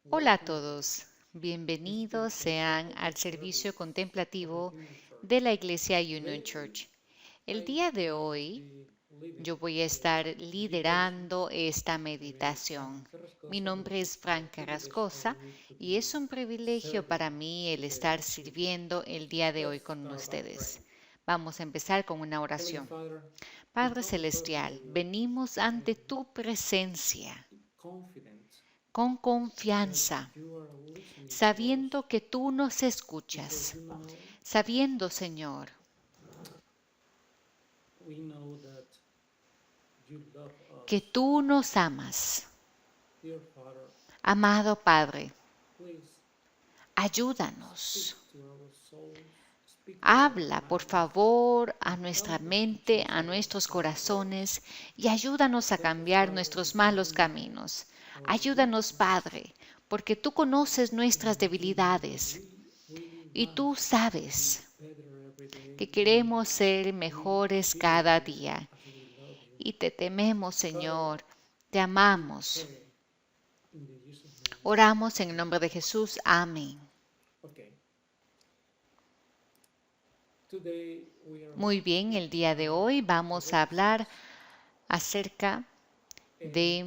Hola a todos, bienvenidos sean al servicio contemplativo de la Iglesia Union Church. El día de hoy yo voy a estar liderando esta meditación. Mi nombre es Frank Carrascosa y es un privilegio para mí el estar sirviendo el día de hoy con ustedes. Vamos a empezar con una oración. Padre Celestial, venimos ante tu presencia con confianza, sabiendo que tú nos escuchas, sabiendo, Señor, que tú nos amas. Amado Padre, ayúdanos. Habla, por favor, a nuestra mente, a nuestros corazones y ayúdanos a cambiar nuestros malos caminos. Ayúdanos, Padre, porque tú conoces nuestras debilidades y tú sabes que queremos ser mejores cada día. Y te tememos, Señor, te amamos. Oramos en el nombre de Jesús. Amén. Muy bien, el día de hoy vamos a hablar acerca de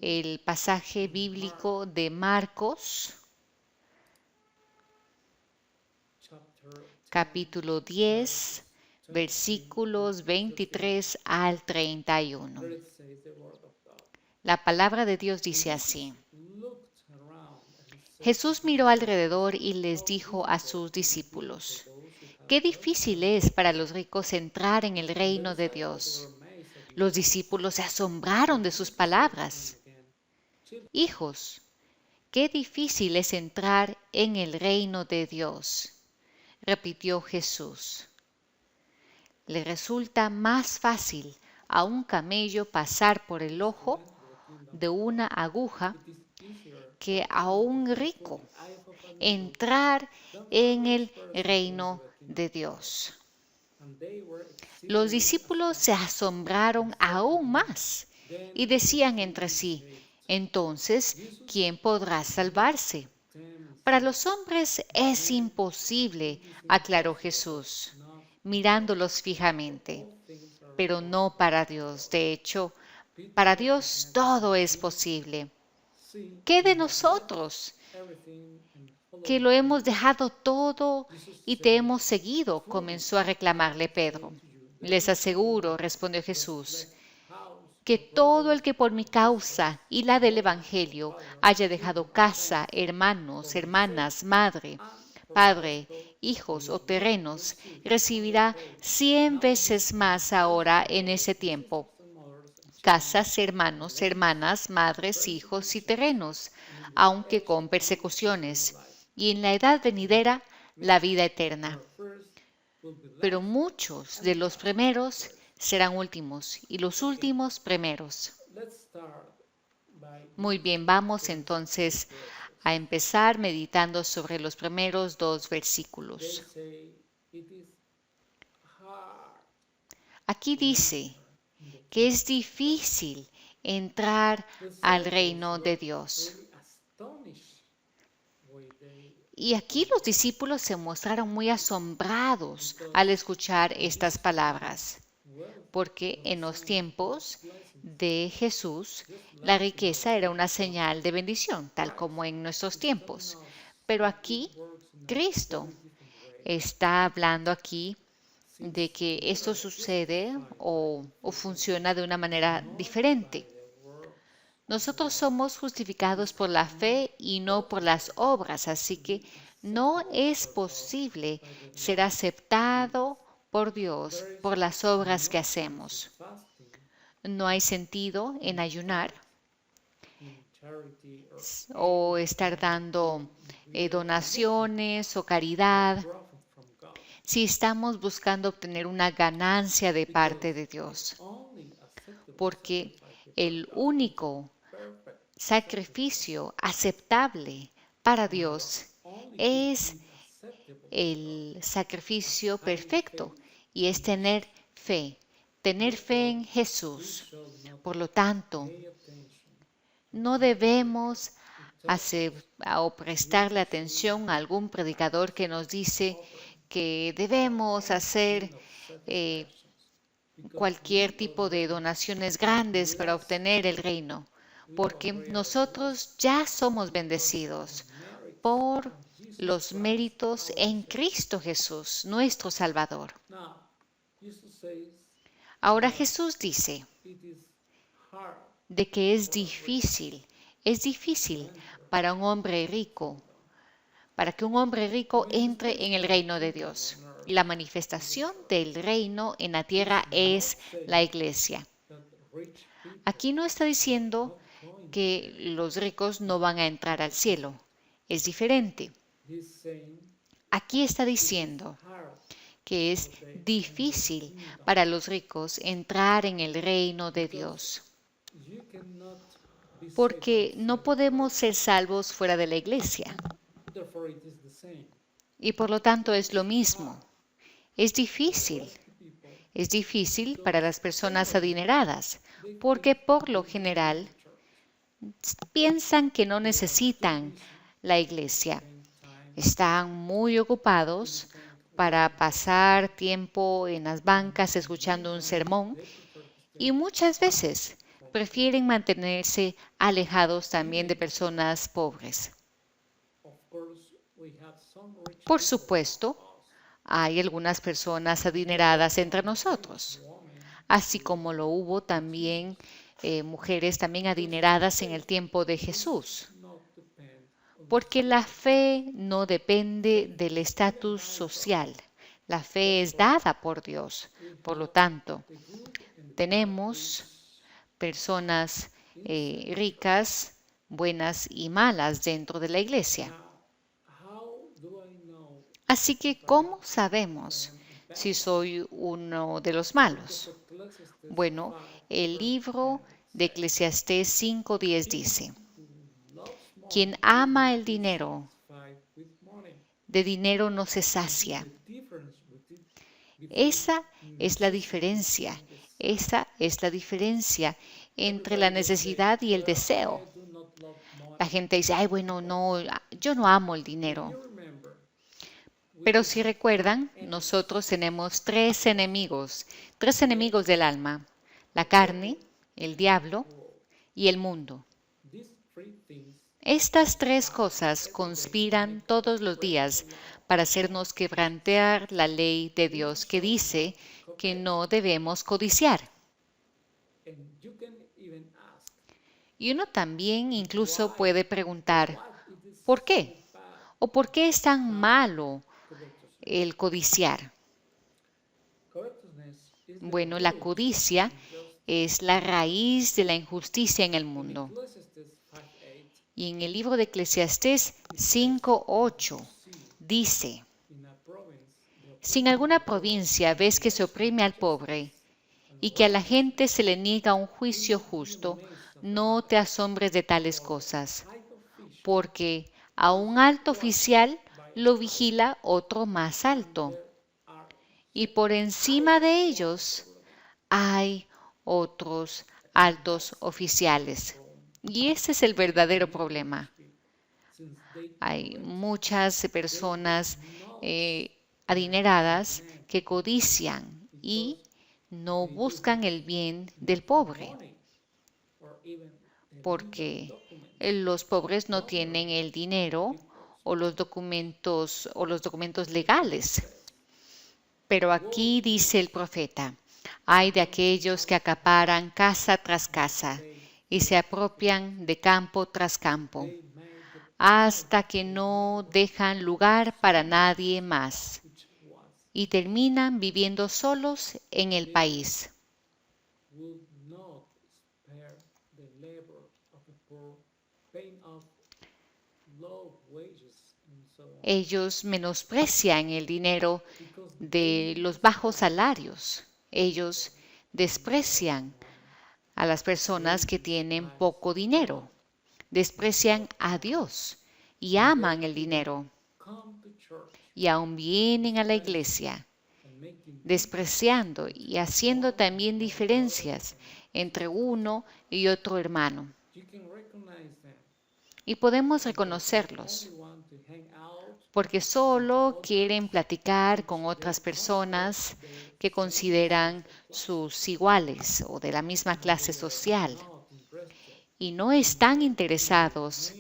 el pasaje bíblico de Marcos, capítulo 10, versículos 23 al 31. La palabra de Dios dice así: Jesús miró alrededor y les dijo a sus discípulos: «Qué difícil es para los ricos entrar en el reino de Dios». Los discípulos se asombraron de sus palabras. «Hijos, qué difícil es entrar en el reino de Dios», repitió Jesús. «Le resulta más fácil a un camello pasar por el ojo de una aguja que a un rico entrar en el reino de Dios». Los discípulos se asombraron aún más y decían entre sí: «Entonces, ¿quién podrá salvarse?». «Para los hombres es imposible», aclaró Jesús, mirándolos fijamente, «pero no para Dios. De hecho, para Dios todo es posible». «¿Qué de nosotros, que lo hemos dejado todo y te hemos seguido?», comenzó a reclamarle Pedro. «Les aseguro», respondió Jesús, «que todo el que por mi causa y la del Evangelio haya dejado casa, hermanos, hermanas, madre, padre, hijos o terrenos, recibirá 100 veces más ahora en ese tiempo. Casas, hermanos, hermanas, madres, hijos y terrenos, aunque con persecuciones, y en la edad venidera la vida eterna. Pero muchos de los primeros serán últimos y los últimos primeros». Muy bien, vamos entonces a empezar meditando sobre los primeros dos versículos. Aquí dice que es difícil entrar al reino de Dios. Y aquí los discípulos se mostraron muy asombrados al escuchar estas palabras, porque en los tiempos de Jesús la riqueza era una señal de bendición, tal como en nuestros tiempos. Pero aquí Cristo está hablando aquí de que esto sucede o funciona de una manera diferente. Nosotros somos justificados por la fe y no por las obras, así que no es posible ser aceptado por Dios por las obras que hacemos. No hay sentido en ayunar o estar dando donaciones o caridad si estamos buscando obtener una ganancia de parte de Dios, porque el único sacrificio aceptable para Dios es el sacrificio perfecto, y es tener fe en Jesús. Por lo tanto, No debemos o prestarle atención a algún predicador que nos dice que debemos hacer cualquier tipo de donaciones grandes para obtener el reino, porque nosotros ya somos bendecidos por los méritos en Cristo Jesús, nuestro Salvador. Ahora Jesús dice de que es difícil para un hombre rico, para que un hombre rico entre en el reino de Dios. La manifestación del reino en la tierra es la iglesia. Aquí no está diciendo que los ricos no van a entrar al cielo. Es diferente. Aquí está diciendo que es difícil para los ricos entrar en el reino de Dios, porque no podemos ser salvos fuera de la iglesia. Y por lo tanto es lo mismo. Es difícil para las personas adineradas, porque por lo general piensan que no necesitan la iglesia. Están muy ocupados para pasar tiempo en las bancas escuchando un sermón y muchas veces prefieren mantenerse alejados también de personas pobres. Por supuesto, hay algunas personas adineradas entre nosotros, así como lo hubo también mujeres también adineradas en el tiempo de Jesús. Porque la fe no depende del estatus social. La fe es dada por Dios. Por lo tanto, tenemos personas ricas, buenas y malas dentro de la iglesia. Así que, ¿cómo sabemos si soy uno de los malos? Bueno, el libro de Eclesiastés 5:10 dice: quien ama el dinero, de dinero no se sacia. Esa es la diferencia entre la necesidad y el deseo. La gente dice, ay, bueno, no, yo no amo el dinero. Pero si recuerdan, nosotros tenemos tres enemigos del alma: la carne, el diablo y el mundo. Estas tres cosas conspiran todos los días para hacernos quebrantar la ley de Dios que dice que no debemos codiciar. Y uno también incluso puede preguntar, ¿por qué? ¿O por qué es tan malo el codiciar? Bueno, la codicia es la raíz de la injusticia en el mundo. Y en el libro de Eclesiastés 5:8 dice: si en alguna provincia ves que se oprime al pobre y que a la gente se le niega un juicio justo, no te asombres de tales cosas, porque a un alto oficial lo vigila otro más alto, y por encima de ellos hay otros altos oficiales. Y ese es el verdadero problema. Hay muchas personas adineradas que codician y no buscan el bien del pobre, porque los pobres no tienen el dinero o los documentos legales. Pero aquí dice el profeta: ay de aquellos que acaparan casa tras casa y se apropian de campo tras campo, hasta que no dejan lugar para nadie más y terminan viviendo solos en el país. Ellos menosprecian el dinero de los bajos salarios. Ellos desprecian a las personas que tienen poco dinero. Desprecian a Dios y aman el dinero. Y aún vienen a la iglesia despreciando y haciendo también diferencias entre uno y otro hermano. Y podemos reconocerlos porque solo quieren platicar con otras personas que consideran sus iguales o de la misma clase social y no están interesados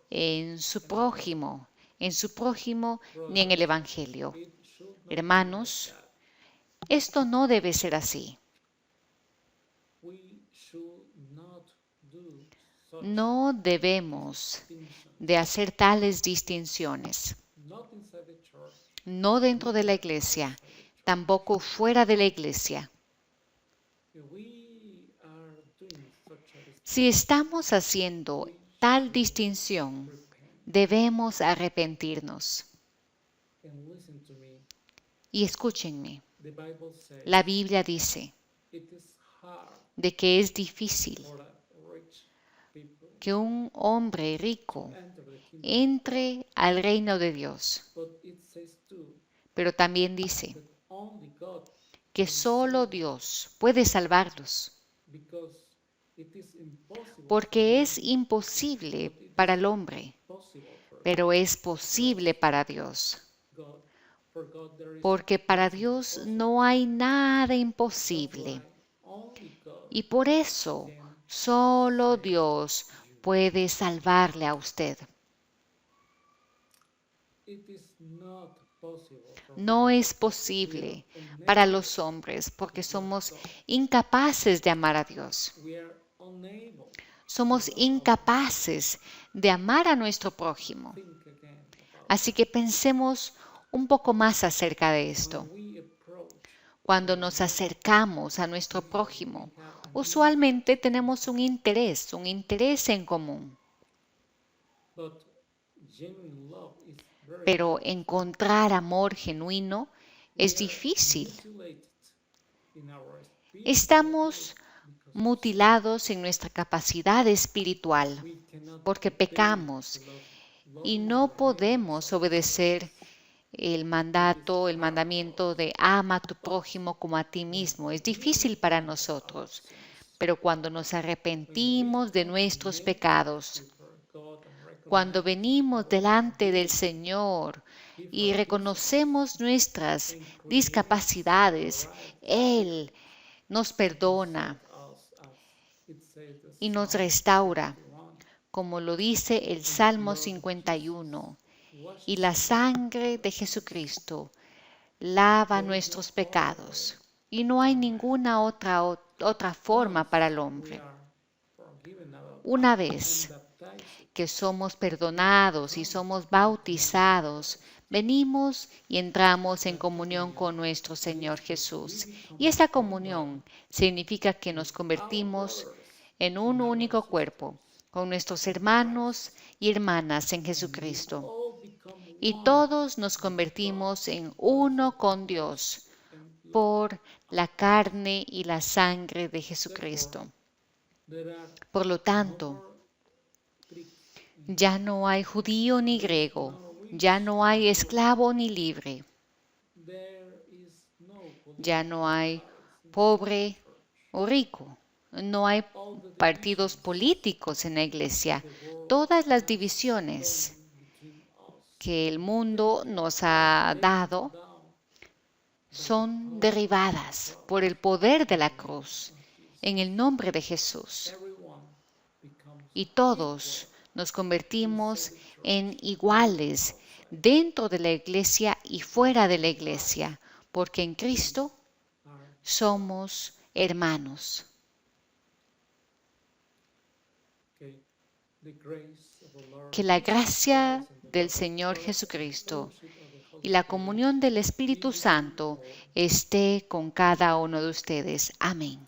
en su prójimo, ni en el Evangelio. Hermanos, esto no debe ser así. No debemos de hacer tales distinciones, no dentro de la iglesia, tampoco fuera de la iglesia. Si estamos haciendo tal distinción, debemos arrepentirnos. Y escúchenme, la Biblia dice de que es difícil que un hombre rico entre al reino de Dios. Pero también dice que solo Dios puede salvarlos, porque es imposible para el hombre, pero es posible para Dios. Porque para Dios no hay nada imposible. Y por eso solo Dios puede salvarle a usted. No es posible para los hombres porque somos incapaces de amar a Dios. Somos incapaces de amar a nuestro prójimo. Así que pensemos un poco más acerca de esto. Cuando nos acercamos a nuestro prójimo, usualmente tenemos un interés en común. Pero encontrar amor genuino es difícil. Estamos mutilados en nuestra capacidad espiritual porque pecamos y no podemos obedecer el mandamiento de ama a tu prójimo como a ti mismo. Es difícil para nosotros, pero cuando nos arrepentimos de nuestros pecados, cuando venimos delante del Señor y reconocemos nuestras discapacidades, Él nos perdona y nos restaura, como lo dice el Salmo 51. Y la sangre de Jesucristo lava nuestros pecados. Y no hay ninguna otra forma para el hombre. Una vez que somos perdonados y somos bautizados, venimos y entramos en comunión con nuestro Señor Jesús. Y esa comunión significa que nos convertimos en un único cuerpo, con nuestros hermanos y hermanas en Jesucristo. Y todos nos convertimos en uno con Dios por la carne y la sangre de Jesucristo. Por lo tanto, ya no hay judío ni griego, ya no hay esclavo ni libre, ya no hay pobre o rico, no hay partidos políticos en la iglesia. Todas las divisiones que el mundo nos ha dado son derribadas por el poder de la cruz en el nombre de Jesús. Y todos nos convertimos en iguales dentro de la iglesia y fuera de la iglesia, porque en Cristo somos hermanos. Que la gracia del Señor Jesucristo y la comunión del Espíritu Santo esté con cada uno de ustedes. Amén.